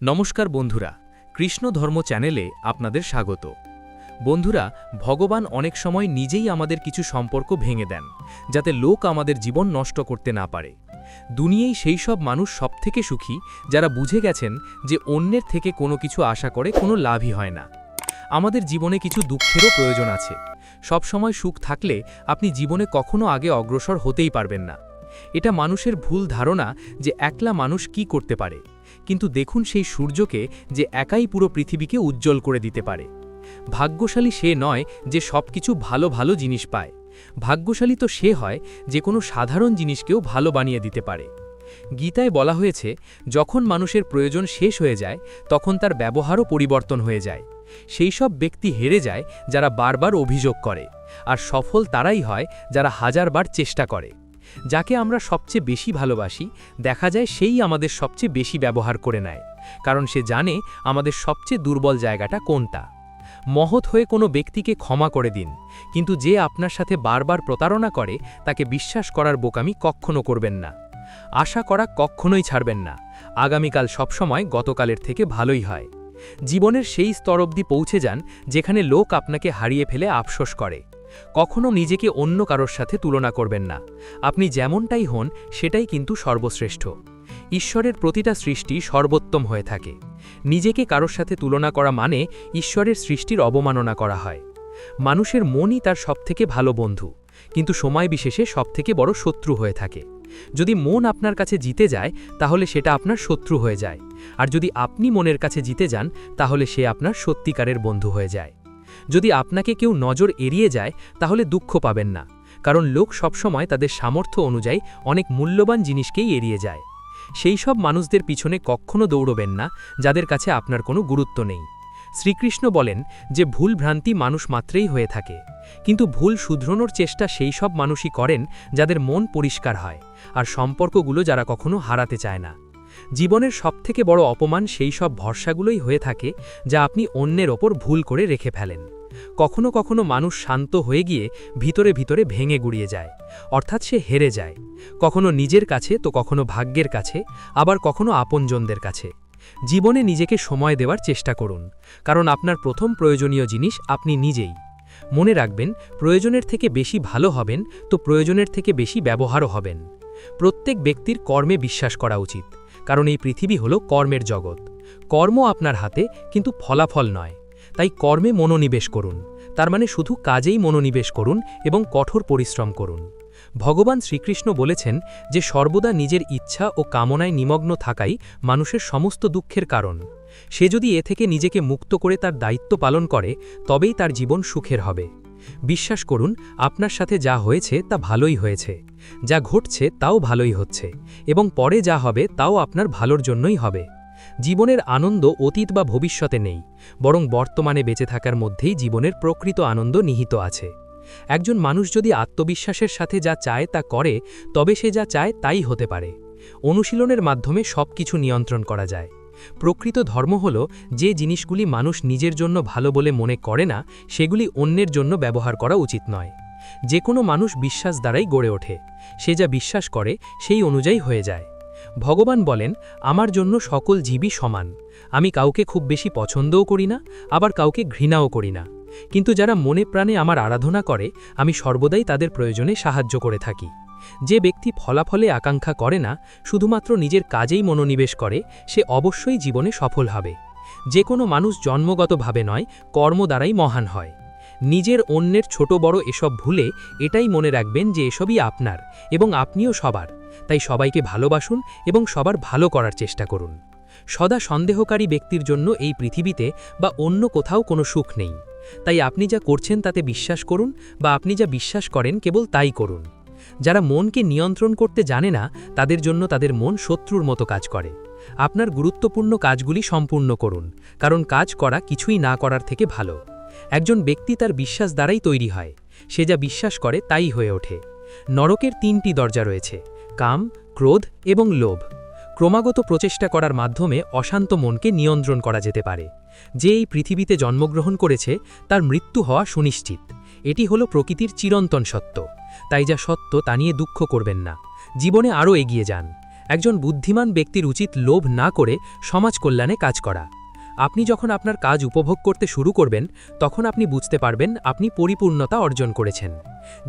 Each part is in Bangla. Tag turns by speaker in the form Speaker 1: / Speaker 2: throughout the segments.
Speaker 1: নমস্কার বন্ধুরা, কৃষ্ণ ধর্ম চ্যানেলে আপনাদের স্বাগত। বন্ধুরা, ভগবান অনেক সময় নিজেই আমাদের কিছু সম্পর্ক ভেঙে দেন, যাতে লোক আমাদের জীবন নষ্ট করতে না পারে। দুনিয়ায় সেই সব মানুষ সবথেকে সুখী যারা বুঝে গেছেন যে অন্যের থেকে কোনো কিছু আশা করে কোনো লাভই হয় না। আমাদের জীবনে কিছু দুঃখেরও প্রয়োজন আছে। সব সময় সুখ থাকলে আপনি জীবনে কখনো আগে অগ্রসর হতেই পারবেন না। এটা মানুষের ভুল ধারণা যে একলা মানুষ কি করতে পারে, কিন্তু দেখুন সেই সূর্যকে যে একাই পুরো পৃথিবীকে উজ্জ্বল করে দিতে পারে। ভাগ্যশালী সে নয় যে সব কিছু ভালো ভালো জিনিস পায়। ভাগ্যশালী তো সে হয় যে কোনো সাধারণ জিনিসকেও ভালো বানিয়ে দিতে পারে। গীতায় বলা হয়েছে, যখন মানুষের প্রয়োজন শেষ হয়ে যায় তখন তার ব্যবহারও পরিবর্তন হয়ে যায়। সেই সব ব্যক্তি হেরে যায় যারা বারবার অভিযোগ করে, আর সফল তারাই হয় যারা হাজারবার চেষ্টা করে। যাকে আমরা সবচেয়ে বেশি ভালোবাসি, দেখা যায় সেই আমাদের সবচেয়ে বেশি ব্যবহার করে নেয়, কারণ সে জানে আমাদের সবচেয়ে দুর্বল জায়গাটা কোনটা। মহৎ হয়ে কোনো ব্যক্তিকে ক্ষমা করে দিন, কিন্তু যে আপনার সাথে বারবার প্রতারণা করে তাকে বিশ্বাস করার বোকামি কখনো করবেন না। আশা করা কখনোই ছাড়বেন না। আগামীকাল সবসময় গতকালের থেকে ভালোই হয়। জীবনের সেই স্তর অবধি পৌঁছে যান যেখানে লোক আপনাকে হারিয়ে ফেলে আফসোস করে। কখনো নিজেকে অন্য কারোর সাথে তুলনা করবেন না। আপনি যেমনটাই হন সেটাই কিন্তু সর্বশ্রেষ্ঠ। ঈশ্বরের প্রতিটা সৃষ্টি সর্বোত্তম হয়ে থাকে। নিজেকে কারোর সাথে তুলনা করা মানে ঈশ্বরের সৃষ্টির অবমাননা করা হয়। মানুষের মনই তার সবথেকে ভালো বন্ধু, কিন্তু সময় বিশেষে সবথেকে বড় শত্রু হয়ে থাকে। যদি মন আপনার কাছে জিতে যায় তাহলে সেটা আপনার শত্রু হয়ে যায়, আর যদি আপনি মনের কাছে জিতে যান তাহলে সে আপনার সত্যিকারের বন্ধু হয়ে যায়। যদি আপনাকে কেউ নজর এড়িয়ে যায় তাহলে দুঃখ পাবেন না, কারণ লোক সবসময় তাদের সামর্থ্য অনুযায়ী অনেক মূল্যবান জিনিসকেই এড়িয়ে যায়। সেই সব মানুষদের পিছনে কখনো দৌড়বেন না যাদের কাছে আপনার কোনো গুরুত্ব নেই। শ্রীকৃষ্ণ বলেন যে ভুল ভ্রান্তি মানুষ মাত্রেই হয়ে থাকে, কিন্তু ভুল শুধরানোর চেষ্টা সেই সব মানুষই করেন যাদের মন পরিষ্কার হয়, আর সম্পর্কগুলো যারা কখনো হারাতে চায় না। জীবনের সবথেকে বড় অপমান সেই সব ভরসাগুলোই হয়ে থাকে যা আপনি অন্যের ওপর ভুল করে রেখে ফেলেন। কখনো কখনো মানুষ শান্ত হয়ে গিয়ে ভিতরে ভিতরে ভেঙে গুড়িয়ে যায়, অর্থাৎ সে হেরে যায়। কখনো নিজের কাছে তো কখনো ভাগ্যের কাছে, আবার কখনো আপনজনদের কাছে। জীবনে নিজেকে সময় দেওয়ার চেষ্টা করুন, কারণ আপনার প্রথম প্রয়োজনীয় জিনিস আপনি নিজেই। মনে রাখবেন, প্রয়োজনের থেকে বেশি ভালো হবেন তো প্রয়োজনের থেকে বেশি ব্যবহারও হবেন। প্রত্যেক ব্যক্তির কর্মে বিশ্বাস করা উচিত, কারণ এই পৃথিবী হলো কর্মের জগৎ। কর্ম আপনার হাতে, কিন্তু ফলাফল নয়। তাই কর্মে মনোনিবেশ করুন, তার মানে শুধু কাজেই মনোনিবেশ করুন এবং কঠোর পরিশ্রম করুন। ভগবান শ্রীকৃষ্ণ বলেছেন যে সর্বদা নিজের ইচ্ছা ও কামনায় নিমগ্ন থাকাই মানুষের সমস্ত দুঃখের কারণ। সে যদি এ থেকে নিজেকে মুক্ত করে তার দায়িত্ব পালন করে তবেই তার জীবন সুখের হবে। বিশ্বাস করুন, আপনার সাথে যা হয়েছে তা ভালোই হয়েছে, যা ঘটছে তাও ভালোই হচ্ছে, এবং পরে যা হবে তাও আপনার ভালোর জন্যই হবে। জীবনের আনন্দ অতীত বা ভবিষ্যতে নেই, বরং বর্তমানে বেঁচে থাকার মধ্যেই জীবনের প্রকৃত আনন্দ নিহিত আছে। একজন মানুষ যদি আত্মবিশ্বাসের সাথে যা চায় তা করে, তবে সে যা চায় তাই হতে পারে। অনুশীলনের মাধ্যমে সব কিছু নিয়ন্ত্রণ করা যায়। প্রকৃত ধর্ম হল যে জিনিসগুলি মানুষ নিজের জন্য ভালো বলে মনে করে না, সেগুলি অন্যের জন্য ব্যবহার করা উচিত নয়। যে কোনো মানুষ বিশ্বাস দ্বারাই গড়ে ওঠে। সে যা বিশ্বাস করে সেই অনুযায়ী হয়ে যায়। ভগবান বলেন, আমার জন্য সকল জীবই সমান। আমি কাউকে খুব বেশি পছন্দও করি না, আবার কাউকে ঘৃণাও করি না, কিন্তু যারা মনে প্রাণে আমার আরাধনা করে আমি সর্বদাই তাদের প্রয়োজনে সাহায্য করে থাকি। যে ব্যক্তি ফলাফলে আকাঙ্ক্ষা করে না, শুধুমাত্র নিজের কাজেই মনোনিবেশ করে, সে অবশ্যই জীবনে সফল হবে। যে কোনো মানুষ জন্মগতভাবে নয়, কর্ম দ্বারাই মহান হয়। নিজের অন্যের ছোট বড় এসব ভুলে এটাই মনে রাখবেন যে এসবই আপনার এবং আপনিও সবার। তাই সবাইকে ভালোবাসুন এবং সবার ভালো করার চেষ্টা করুন। সদা সন্দেহকারী ব্যক্তির জন্য এই পৃথিবীতে বা অন্য কোথাও কোনো সুখ নেই। তাই আপনি যা করছেন তাতে বিশ্বাস করুন, বা আপনি যা বিশ্বাস করেন কেবল তাই করুন। যারা মনকে নিয়ন্ত্রণ করতে জানে না, তাদের জন্য তাদের মন শত্রুর মতো কাজ করে। আপনার গুরুত্বপূর্ণ কাজগুলি সম্পূর্ণ করুন, কারণ কাজ করা কিছুই না করার থেকে ভালো। একজন ব্যক্তি তার বিশ্বাস দ্বারাই তৈরি হয়। সে যা বিশ্বাস করে তাই হয়ে ওঠে। নরকের 3টি দরজা রয়েছে: কাম, ক্রোধ এবং লোভ। ক্রমাগত প্রচেষ্টা করার মাধ্যমে অশান্ত মনকে নিয়ন্ত্রণ করা যেতে পারে। যে এই পৃথিবীতে জন্মগ্রহণ করেছে তার মৃত্যু হওয়া সুনিশ্চিত। এটি হলো প্রকৃতির চিরন্তন সত্য। তাই যা সত্য তা নিয়ে দুঃখ করবেন না। জীবনে আরও এগিয়ে যান। একজন বুদ্ধিমান ব্যক্তির উচিত লোভ না করে সমাজ কল্যাণে কাজ করা। আপনি যখন আপনার কাজ উপভোগ করতে শুরু করবেন তখন আপনি বুঝতে পারবেন আপনি পরিপূর্ণতা অর্জন করেছেন।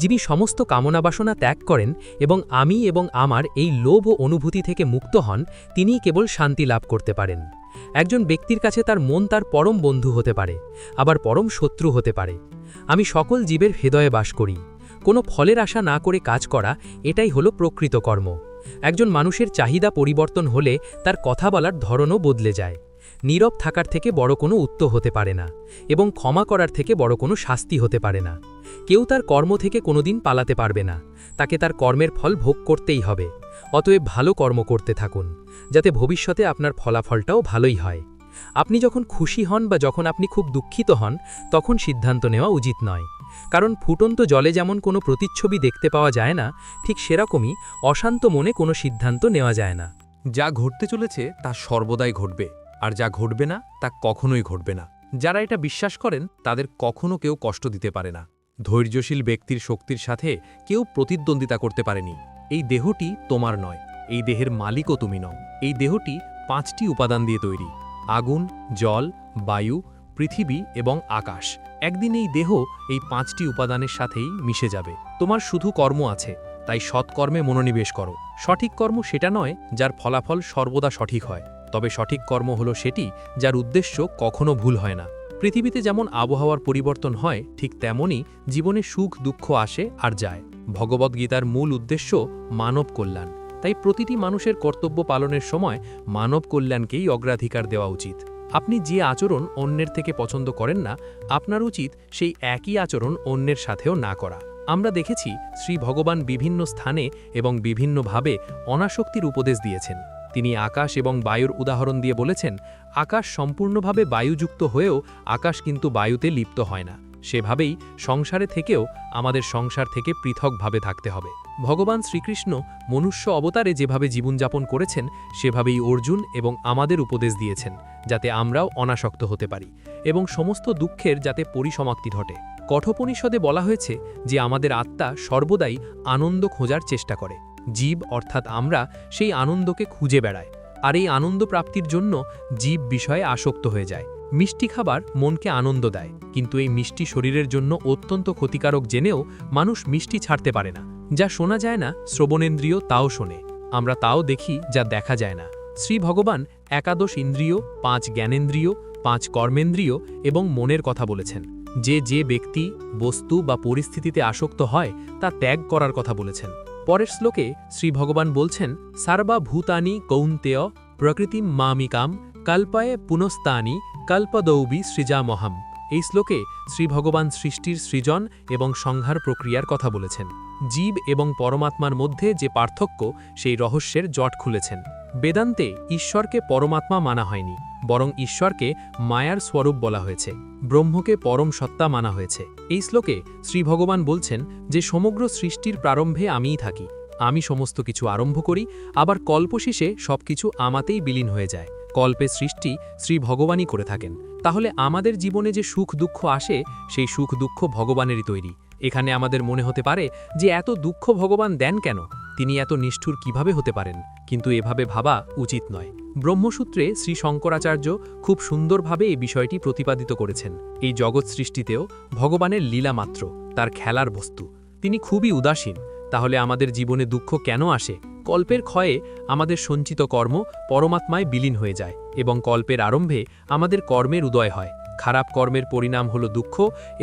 Speaker 1: যিনি সমস্ত কামনা বাসনা ত্যাগ করেন এবং আমি এবং আমার এই লোভ ও অনুভূতি থেকে মুক্ত হন, তিনিই কেবল শান্তি লাভ করতে পারেন। একজন ব্যক্তির কাছে তার মন তার পরম বন্ধু হতে পারে, আবার পরম শত্রু হতে পারে। আমি সকল জীবের হৃদয়ে বাস করি। কোনো ফলের আশা না করে কাজ করা, এটাই হলো প্রকৃত কর্ম। একজন মানুষের চাহিদা পরিবর্তন হলে তার কথা বলার ধরনও বদলে যায়। নীরব থাকার থেকে বড় কোনো উত্তর হতে পারে না, এবং ক্ষমা করার থেকে বড় কোনো শাস্তি হতে পারে না। কেউ তার কর্ম থেকে কোনোদিন পালাতে পারবে না, তাকে তার কর্মের ফল ভোগ করতেই হবে। অতএব ভালো কর্ম করতে থাকুন, যাতে ভবিষ্যতে আপনার ফলাফলটাও ভালোই হয়। আপনি যখন খুশি হন বা যখন আপনি খুব দুঃখিত হন, তখন সিদ্ধান্ত নেওয়া উচিত নয়। কারণ ফুটন্ত জলে যেমন কোনো প্রতিচ্ছবি দেখতে পাওয়া যায় না, ঠিক সেরকমই অশান্ত মনে কোনো সিদ্ধান্ত নেওয়া যায় না।
Speaker 2: যা ঘটতে চলেছে তা সর্বদাই ঘটবে, আর যা ঘটবে না তা কখনোই ঘটবে না। যারা এটা বিশ্বাস করেন তাদের কখনো কেউ কষ্ট দিতে পারে না। ধৈর্যশীল ব্যক্তির শক্তির সাথে কেউ প্রতিদ্বন্দ্বিতা করতে পারেনি। এই দেহটি তোমার নয়, এই দেহের মালিকও তুমি নও। এই দেহটি 5টি উপাদান দিয়ে তৈরি: আগুন, জল, বায়ু, পৃথিবী এবং আকাশ। একদিন এই দেহ এই 5টি উপাদানের সাথেই মিশে যাবে। তোমার শুধু কর্ম আছে, তাই সৎকর্মে মনোনিবেশ করো। সঠিক কর্ম সেটা নয় যার ফলাফল সর্বদা সঠিক হয়, তবে সঠিক কর্ম হলো সেটি যার উদ্দেশ্য কখনো ভুল হয় না। পৃথিবীতে যেমন আবহাওয়ার পরিবর্তন হয়, ঠিক তেমনই জীবনে সুখ দুঃখ আসে আর যায়। ভগবদ্গীতার মূল উদ্দেশ্য মানব কল্যাণ, তাই প্রতিটি মানুষের কর্তব্য পালনের সময় মানব কল্যাণকেই অগ্রাধিকার দেওয়া উচিত। আপনি যে আচরণ অন্যের থেকে পছন্দ করেন না, আপনার উচিত সেই একই আচরণ অন্যের সাথেও না করা। আমরা দেখেছি শ্রী ভগবান বিভিন্ন স্থানে এবং বিভিন্নভাবে অনাসক্তির উপদেশ দিয়েছেন। তিনি আকাশ এবং বায়ুর উদাহরণ দিয়ে বলেছেন, আকাশ সম্পূর্ণভাবে বায়ুযুক্ত হয়েও আকাশ কিন্তু বায়ুতে লিপ্ত হয় না। সেভাবেই সংসারে থেকেও আমাদের সংসার থেকে পৃথকভাবে থাকতে হবে। ভগবান শ্রীকৃষ্ণ মনুষ্য অবতারে যেভাবে জীবনযাপন করেছেন, সেভাবেই অর্জুন এবং আমাদের উপদেশ দিয়েছেন, যাতে আমরাও অনাসক্ত হতে পারি এবং সমস্ত দুঃখের যাতে পরিসমাপ্তি ঘটে। কঠোপনিষদে বলা হয়েছে যে আমাদের আত্মা সর্বদাই আনন্দ খোঁজার চেষ্টা করে। জীব অর্থাৎ আমরা সেই আনন্দকে খুঁজে বেড়ায়, আর এই আনন্দ প্রাপ্তির জন্য জীব বিষয়ে আসক্ত হয়ে যায়। মিষ্টি খাবার মনকে আনন্দ দেয়, কিন্তু এই মিষ্টি শরীরের জন্য অত্যন্ত ক্ষতিকারক জেনেও মানুষ মিষ্টি ছাড়তে পারে না। যা শোনা যায় না, শ্রবণেন্দ্রিয় তাও শোনে। আমরা তাও দেখি যা দেখা যায় না। শ্রী ভগবান একাদশ ইন্দ্রিয়, 5 জ্ঞানেন্দ্রিয়, 5 কর্মেন্দ্রিয় এবং মনের কথা বলেছেন। যে ব্যক্তি বস্তু বা পরিস্থিতিতে আসক্ত হয় তা ত্যাগ করার কথা বলেছেন। পরের শ্লোকে শ্রী ভগবান বলছেন, সার্বা ভূতানি কৌন্তেয় প্রকৃতিম মামিকাম কল্পায়ে পুনস্তানি কল্পদৌবি সৃজামহম। এই শ্লোকে শ্রী ভগবান সৃষ্টির সৃজন এবং সংহার প্রক্রিয়ার কথা বলেছেন। জীব এবং পরমাত্মার মধ্যে যে পার্থক্য, সেই রহস্যের জট খুলেছেন। বেদান্তে ঈশ্বরকে পরমাত্মা মানা হয়নি, বরং ঈশ্বরকে মায়ার স্বরূপ বলা হয়েছে। ব্রহ্মকে পরম সত্তা মানা হয়েছে। এই শ্লোকে শ্রী ভগবান বলছেন যে সমগ্র সৃষ্টির প্রারম্ভে আমিই থাকি, আমি সমস্ত কিছু আরম্ভ করি, আবার কল্পশেষে সবকিছু আমাতেই বিলীন হয়ে যায়। কল্পে সৃষ্টি শ্রী ভগবানই করে থাকেন। তাহলে আমাদের জীবনে যে সুখ দুঃখ আসে, সেই সুখ দুঃখ ভগবানেরই তৈরি। এখানে আমাদের মনে হতে পারে যে এত দুঃখ ভগবান দেন কেন, তিনি এত নিষ্ঠুর কিভাবে হতে পারেন, কিন্তু এভাবে ভাবা উচিত নয়। ব্রহ্মসূত্রে শ্রী শঙ্করাচার্য খুব সুন্দরভাবে এই বিষয়টি প্রতিপাদিত করেছেন। এই জগৎ সৃষ্টিতেও ভগবানের লীলা মাত্র, তার খেলার বস্তু। তিনি খুবই উদাসীন। তাহলে আমাদের জীবনে দুঃখ কেন আসে? কল্পের ক্ষয়ে আমাদের সঞ্চিত কর্ম পরমাত্মায় বিলীন হয়ে যায় এবং কল্পের আরম্ভে আমাদের কর্মের উদয় হয়। খারাপ কর্মের পরিণাম হলো দুঃখ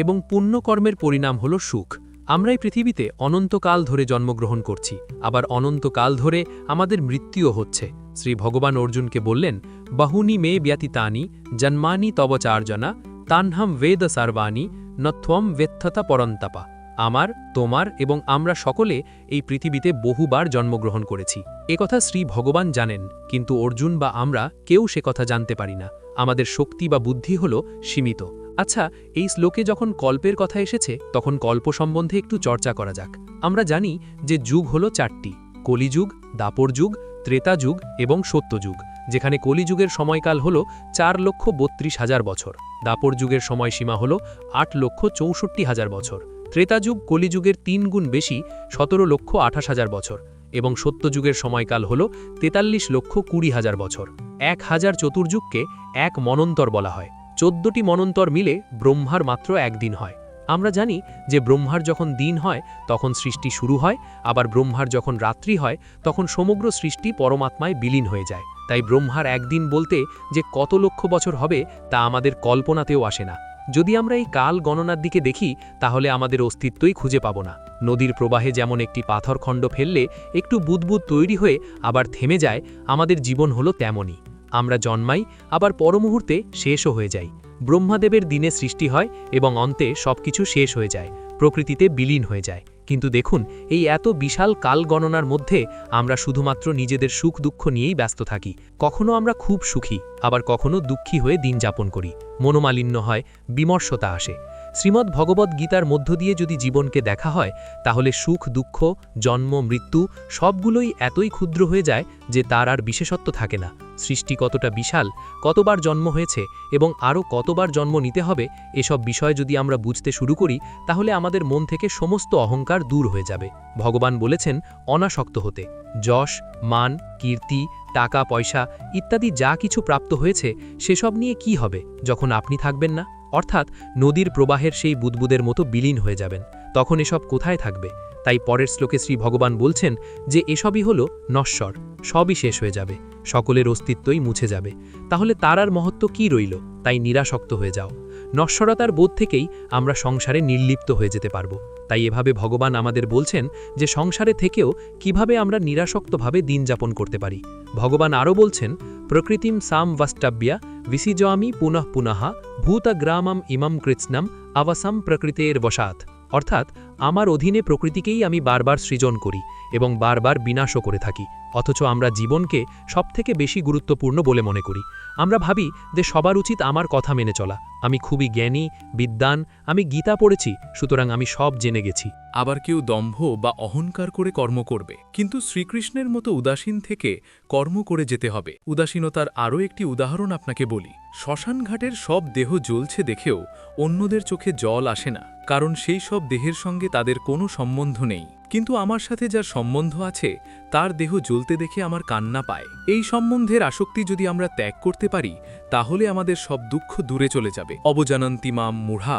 Speaker 2: এবং পুণ্য কর্মের পরিণাম হলো সুখ। আমরাই পৃথিবীতে অনন্তকাল ধরে জন্মগ্রহণ করছি, আবার অনন্তকাল ধরে আমাদের মৃত্যুও হচ্ছে। শ্রী ভগবান অর্জুনকে বললেন, বাহুনি মে ব্যতীতানি জন্মানি তব চার্জনা তানহম বেদ সার্বাণী নত্বম বেত্থতা পরন্তাপা। আমার, তোমার এবং আমরা সকলে এই পৃথিবীতে বহুবার জন্মগ্রহণ করেছি। একথা শ্রী ভগবান জানেন, কিন্তু অর্জুন বা আমরা কেউ সে কথা জানতে পারি না। আমাদের শক্তি বা বুদ্ধি হল সীমিত। আচ্ছা, এই শ্লোকে যখন কল্পের কথা এসেছে, তখন কল্প সম্বন্ধে একটু চর্চা করা যাক। আমরা জানি যে যুগ হল 4টি: কলিযুগ, দাপর যুগ, ত্রেতা যুগ এবং সত্যযুগ। যেখানে কলিযুগের সময়কাল হল 4,32,000 বছর, দাপর যুগের সময়সীমা হল 8,64,000 বছর, ত্রেতা যুগ কলিযুগের 3 গুণ বেশি 17,28,000 বছর, এবং সত্যযুগের সময়কাল হল 43,20,000 বছর। 1000 চতুর্যুগকে এক মনন্তর বলা হয়। 14টি মনন্তর মিলে ব্রহ্মার মাত্র একদিন হয়। আমরা জানি যে ব্রহ্মার যখন দিন হয় তখন সৃষ্টি শুরু হয়, আবার ব্রহ্মার যখন রাত্রি হয় তখন সমগ্র সৃষ্টি পরমাত্মায় বিলীন হয়ে যায়। তাই ব্রহ্মার একদিন বলতে যে কত লক্ষ বছর হবে তা আমাদের কল্পনাতেও আসে না। যদি আমরা এই কাল গণনার দিকে দেখি তাহলে আমাদের অস্তিত্বই খুঁজে পাব না। নদীর প্রবাহে যেমন একটি পাথরখণ্ড ফেললে একটু বুদবুদ তৈরি হয়ে আবার থেমে যায়, আমাদের জীবন হলো তেমনই। আমরা জন্মাই, আবার পরমুহূর্তে শেষও হয়ে যাই। ব্রহ্মাদেবের দিনে সৃষ্টি হয় এবং অন্তে সবকিছু শেষ হয়ে যায়, প্রকৃতিতে বিলীন হয়ে যায়। কিন্তু দেখুন, এই এত বিশাল কাল গণনার মধ্যে আমরা শুধুমাত্র নিজেদের সুখ দুঃখ নিয়েই ব্যস্ত থাকি। কখনো আমরা খুব সুখী, আবার কখনো দুঃখী হয়ে দিন যাপন করি। মনোমালিন্য হয়, বিমর্ষতা আসে। শ্রীমদ্ ভগবদ্ গীতার মধ্য দিয়ে যদি জীবনকে দেখা হয় তাহলে সুখ দুঃখ, জন্ম মৃত্যু সবগুলোই এতই ক্ষুদ্র হয়ে যায় যে তার আর বিশেষত্ব থাকে না। সৃষ্টি কতটা বিশাল, কতবার জন্ম হয়েছে এবং আরও কতবার জন্ম নিতে হবে, এসব বিষয় যদি আমরা বুঝতে শুরু করি তাহলে আমাদের মন থেকে সমস্ত অহংকার দূর হয়ে যাবে। ভগবান বলেছেন অনাসক্ত হতে। যশ, মান, কীর্তি, টাকা পয়সা ইত্যাদি যা কিছু প্রাপ্ত হয়েছে সেসব নিয়ে কি হবে যখন আপনি থাকবেন না? অর্থাৎ নদীর প্রবাহের সেই বুদবুদের মতো বিলীন হয়ে যাবেন। তখন এসব কোথায় থাকবে? তাই পরের শ্লোকে শ্রী ভগবান বলছেন যে এসবই হলো নশ্বর, সবই শেষ হয়ে যাবে, সকলের অস্তিত্বই মুছে যাবে। তাহলে তার আর মহত্ব কি রইল? তাই নিরাসক্ত হয়ে যাও। নশ্বরতার বোধ থেকেই আমরা সংসারে নির্লিপ্ত হয়ে যেতে পারব। তাই এভাবে ভগবান আমাদের বলছেন যে সংসারে থেকেও কিভাবে আমরা নিরাসক্তভাবে দিন যাপন করতে পারি। ভগবান আরও বলছেন, প্রকৃতিম সাম বাস্টাব্যা বিসিজামি পুনঃ পুনঃ ভূতগ্রামম ইমম কৃৎস্নম অবসম প্রকৃতের বশাৎ। অর্থাৎ আমার অধীনে প্রকৃতিকেই আমি বারবার সৃজন করি এবং বারবার বিনাশও করে থাকি। অথচ আমরা জীবনকে সবথেকে বেশি গুরুত্বপূর্ণ বলে মনে করি। আমরা ভাবি যে সবার উচিত আমার কথা মেনে চলা, আমি খুবই জ্ঞানী, বিদ্বান, আমি গীতা পড়েছি, সুতরাং আমি সব জেনে গেছি।
Speaker 1: আবার কেউ দম্ভ বা অহংকার করে কর্ম করবে, কিন্তু শ্রীকৃষ্ণের মতো উদাসীন থেকে কর্ম করে যেতে হবে। উদাসীনতার আরও একটি উদাহরণ আপনাকে বলি। শ্মশানঘাটের সব দেহ জ্বলছে দেখেও অন্যদের চোখে জল আসে না, কারণ সেই সব দেহের সঙ্গে তাদের কোনো সম্বন্ধ নেই। কিন্তু আমার সাথে যার সম্বন্ধ আছে তার দেহ জ্বলতে দেখে আমার কান্না পায়। এই সম্বন্ধের আসক্তি যদি আমরা ত্যাগ করতে পারি তাহলে আমাদের সব দুঃখ দূরে চলে যাবে। অবজানন্তি মাম মূঢ়া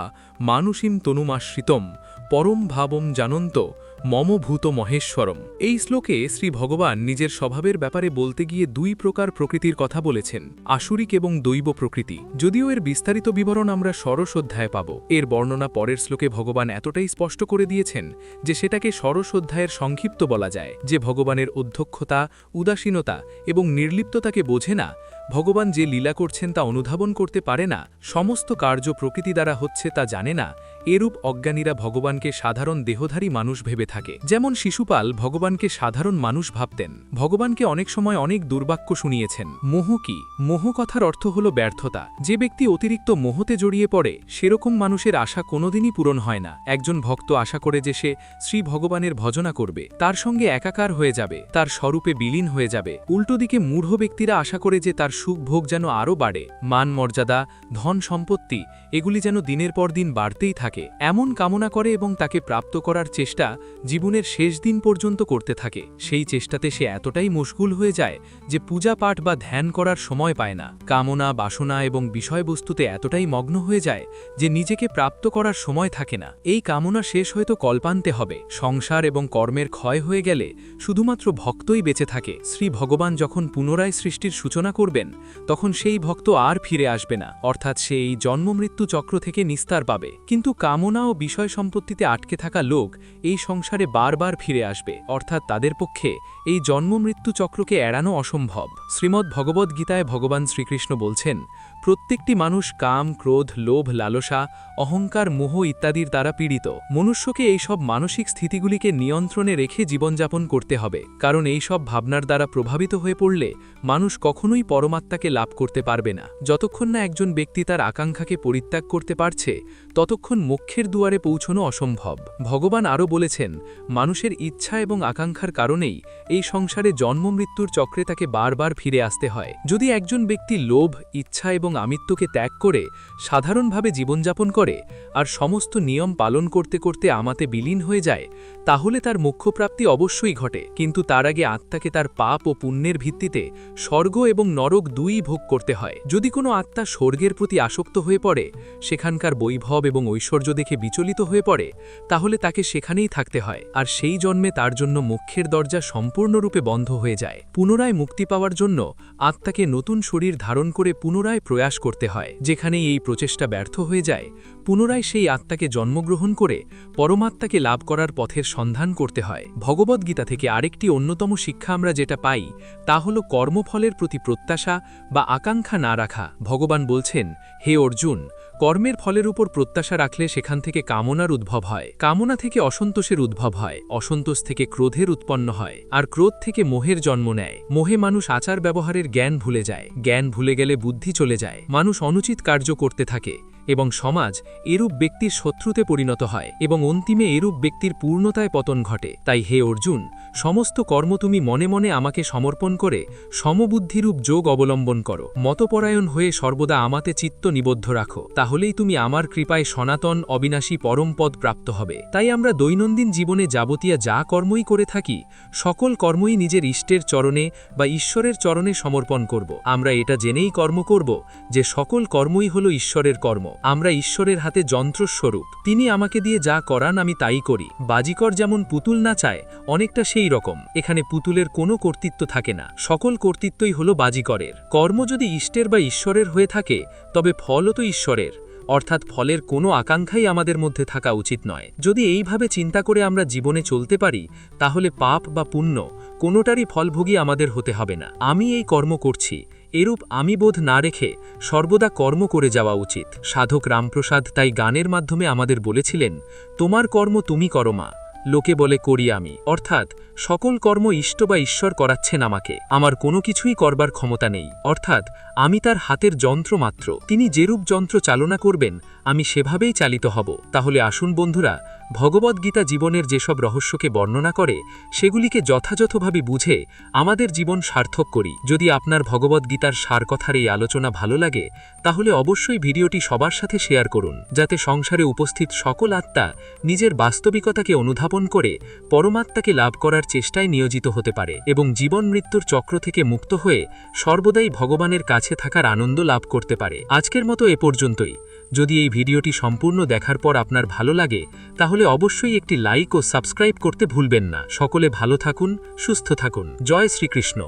Speaker 1: মানুষীম তনুমাশ্রিতম পরম ভাবম জানন্ত মম ভূত মহেশ্বরম। এই শ্লোকে শ্রী ভগবান নিজের স্বভাবের ব্যাপারে বলতে গিয়ে দুই প্রকার প্রকৃতির কথা বলেছেন, আসুরিক এবং দৈব প্রকৃতি। যদিও এর বিস্তারিত বিবরণ আমরা ষোড়শ অধ্যায়ে পাব। এর বর্ণনা পরের শ্লোকে ভগবান এতটাই স্পষ্ট করে দিয়েছেন যে সেটাকে ষোড়শ অধ্যায়ের সংক্ষিপ্ত বলা যায়। যে ভগবানের অধ্যক্ষতা, উদাসীনতা এবং নির্লিপ্ততাকে বোঝে না, ভগবান যে লীলা করছেন তা অনুধাবন করতে পারে না, সমস্ত কার্য প্রকৃতি দ্বারা হচ্ছে তা জানে না, এরূপ অজ্ঞানীরা ভগবানকে সাধারণ দেহধারী মানুষ ভেবে থাকে। যেমন শিশুপাল ভগবানকে সাধারণ মানুষ ভাবতেন। ভগবানকে অনেক সময় অনেক দুর্বাক্য শুনিয়েছেন। মোহ কি? মোহ কথার অর্থ হল ব্যর্থতা। যে ব্যক্তি অতিরিক্ত মোহতে জড়িয়ে পড়ে সেরকম মানুষের আশা কোনোদিনই পূরণ হয় না। একজন ভক্ত আশা করে যে সে শ্রী ভগবানের ভজনা করবে, তার সঙ্গে একাকার হয়ে যাবে, তার স্বরূপে বিলীন হয়ে যাবে। উল্টো দিকে মূঢ় ব্যক্তিরা আশা করে যে তার সুখ ভোগ যেন আরও বাড়ে, মান মর্যাদা, ধন সম্পত্তি এগুলি যেন দিনের পর দিন বাড়তেই থাকে, এমন কামনা করে এবং তাকে প্রাপ্ত করার চেষ্টা জীবনের শেষ দিন পর্যন্ত করতে থাকে। সেই চেষ্টাতে সে এতটাই মশগুল হয়ে যায় যে পূজা পাঠ বা ধ্যান করার সময় পায় না। কামনা, বাসনা এবং বিষয়বস্তুতে এতটাই মগ্ন হয়ে যায় যে নিজেকে প্রাপ্ত করার সময় থাকে না। এই কামনা শেষ হয়তো কল্পান্তে হবে। সংসার এবং কর্মের ক্ষয় হয়ে গেলে শুধুমাত্র ভক্তই বেঁচে থাকে। শ্রী ভগবান যখন পুনরায় সৃষ্টির সূচনা করবেন তখন সেই ভক্ত আর ফিরে আসবে না, অর্থাৎ সে এই জন্মমৃত্যু চক্র থেকে নিস্তার পাবে। কিন্তু কামনা ও বিষয় সম্পত্তিতে আটকে থাকা লোক এই সংসারে বারবার ফিরে আসবে, অর্থাৎ তাদের পক্ষে এই জন্মমৃত্যু চক্রকে এড়ানো অসম্ভব। শ্রীমদ্ ভগবদ্গীতায় ভগবান শ্রীকৃষ্ণ বলছেন, প্রত্যেকটি মানুষ কাম, ক্রোধ, লোভ, লালসা, অহংকার, মোহ ইত্যাদির দ্বারা পীড়িত। মনুষ্যকে এই সব মানসিক স্থিতিগুলিকে নিয়ন্ত্রণে রেখে জীবনযাপন করতে হবে, কারণ এই সব ভাবনার দ্বারা প্রভাবিত হয়ে পড়লে মানুষ কখনোই পরমাত্মাকে লাভ করতে পারবে না। যতক্ষণ না একজন ব্যক্তি তার আকাঙ্ক্ষাকে পরিত্যাগ করতে পারছে ততক্ষণ মোক্ষের দুয়ারে পৌঁছনো অসম্ভব। ভগবান আরও বলেছেন, মানুষের ইচ্ছা এবং আকাঙ্ক্ষার কারণেই এই সংসারে জন্মমৃত্যুর চক্রে তাকে বারবার ফিরে আসতে হয়। যদি একজন ব্যক্তি লোভ, ইচ্ছা এবং আমিত্বকে ত্যাগ করে সাধারণভাবে জীবনযাপন করে আর সমস্ত নিয়ম পালন করতে করতে আমাতে বিলীন হয়ে যায়, তাহলে তার মোক্ষপ্রাপ্তি অবশ্যই ঘটে। কিন্তু তার আগে আত্মাকে তার পাপ ও পুণ্যের ভিত্তিতে স্বর্গ এবং নরক দুইই ভোগ করতে হয়। যদি কোনো আত্মা স্বর্গের প্রতি আসক্ত হয়ে পড়ে, সেখানকার বৈভব এবং ঐশ্বর্য দেখে বিচলিত হয়ে পড়ে, তাহলে তাকে সেখানেই থাকতে হয়, আর সেই জন্মে তার জন্য মোক্ষের দরজা সম্পূর্ণরূপে বন্ধ হয়ে যায়। পুনরায় মুক্তি পাওয়ার জন্য আত্মাকে নতুন শরীর ধারণ করে পুনরায় প্রয়াস করতে হয়। যেখানেই এই প্রচেষ্টা ব্যর্থ হয়ে যায়, পুনরায় সেই আত্মাকে জন্মগ্রহণ করে পরমাত্মাকে লাভ করার পথের সন্ধান করতে হয়। ভগবদ্গীতা থেকে আরেকটি অন্যতম শিক্ষা আমরা যেটা পাই, তা হল কর্মফলের প্রতি প্রত্যাশা বা আকাঙ্ক্ষা না রাখা। ভগবান বলছেন, হে অর্জুন, কর্মের ফলের উপর প্রত্যাশা রাখলে সেখান থেকে কামনার উদ্ভব হয়, কামনা থেকে অসন্তোষের উদ্ভব হয়, অসন্তোষ থেকে ক্রোধের উৎপন্ন হয়, আর ক্রোধ থেকে মোহের জন্ম নেয়। মোহে মানুষ আচার ব্যবহারের জ্ঞান ভুলে যায়, জ্ঞান ভুলে গেলে বুদ্ধি চলে যায়, মানুষ অনুচিত কার্য করতে থাকে এবং সমাজ এরূপ ব্যক্তির শত্রুতে পরিণত হয় এবং অন্তিমে এরূপ ব্যক্তির পূর্ণতায় পতন ঘটে। তাই হে অর্জুন, সমস্ত কর্ম তুমি মনে মনে আমাকে সমর্পণ করে সমবুদ্ধিরূপ যোগ অবলম্বন করো, মতপরায়ণ হয়ে সর্বদা আমাতে চিত্ত নিবদ্ধ রাখো, তাহলেই তুমি আমার কৃপায় সনাতন অবিনাশী পরম পদ প্রাপ্ত হবে। তাই আমরা দৈনন্দিন জীবনে যাবতীয় যা কর্মই করে থাকি, সকল কর্মই নিজের ইষ্টের চরণে বা ঈশ্বরের চরণে সমর্পণ করব। আমরা এটা জেনেই কর্ম করব যে সকল কর্মই হল ঈশ্বরের কর্ম। আমরা ঈশ্বরের হাতে যন্ত্রস্বরূপ, তিনি আমাকে দিয়ে যা করান আমি তাই করি। বাজিকর যেমন পুতুল না চায়, অনেকটা সেই রকম এখানে পুতুলের কোনো কর্তৃত্ব থাকে না, সকল কর্তৃত্বই হল বাজিকরের। কর্ম যদি ইষ্টের বা ঈশ্বরের হয়ে থাকে, তবে ফলও তো ঈশ্বরের, অর্থাৎ ফলের কোনো আকাঙ্ক্ষাই আমাদের মধ্যে থাকা উচিত নয়। যদি এইভাবে চিন্তা করে আমরা জীবনে চলতে পারি, তাহলে পাপ বা পুণ্য কোনোটারই ফলভোগী আমাদের হতে হবে না। আমি এই কর্ম করছি, এরূপ আমি বোধ না রেখে সর্বদা কর্ম করে যাওয়া উচিত। সাধক রামপ্রসাদ তাই গানের মাধ্যমে আমাদের বলেছিলেন, তোমার কর্ম তুমি করো মা, লোকে বলে করি আমি। অর্থাৎ সকল কর্ম ইষ্ট বা ঈশ্বর করাচ্ছেন আমাকে, আমার কোনো কিছুই করবার ক্ষমতা নেই, অর্থাৎ আমি তার হাতের যন্ত্র মাত্র। তিনি যেরূপ যন্ত্র চালনা করবেন আমি সেভাবেই চালিত হব। তাহলে আসুন বন্ধুরা, ভগবদ্গীতা জীবনের যেসব রহস্যকে বর্ণনা করে সেগুলিকে যথাযথভাবে বুঝে আমাদের জীবন সার্থক করি। যদি আপনার ভগবদ্গীতার সারকথার এই আলোচনা ভালো লাগে, তাহলে অবশ্যই ভিডিওটি সবার সাথে শেয়ার করুন, যাতে সংসারে উপস্থিত সকল আত্মা নিজের বাস্তবিকতাকে অনুধাবন করে পরমাত্মাকে লাভ করার চেষ্টায় নিয়োজিত হতে পারে এবং জীবন মৃত্যুর চক্র থেকে মুক্ত হয়ে সর্বদাই ভগবানের কাছে থাকার আনন্দ লাভ করতে পারে। আজকের মতো এ পর্যন্তই। যদি এই ভিডিওটি সম্পূর্ণ দেখার পর আপনার ভালো লাগে, তাহলে অবশ্যই একটি লাইক ও সাবস্ক্রাইব করতে ভুলবেন না। সকলে ভালো থাকুন, সুস্থ থাকুন। জয় শ্রীকৃষ্ণ।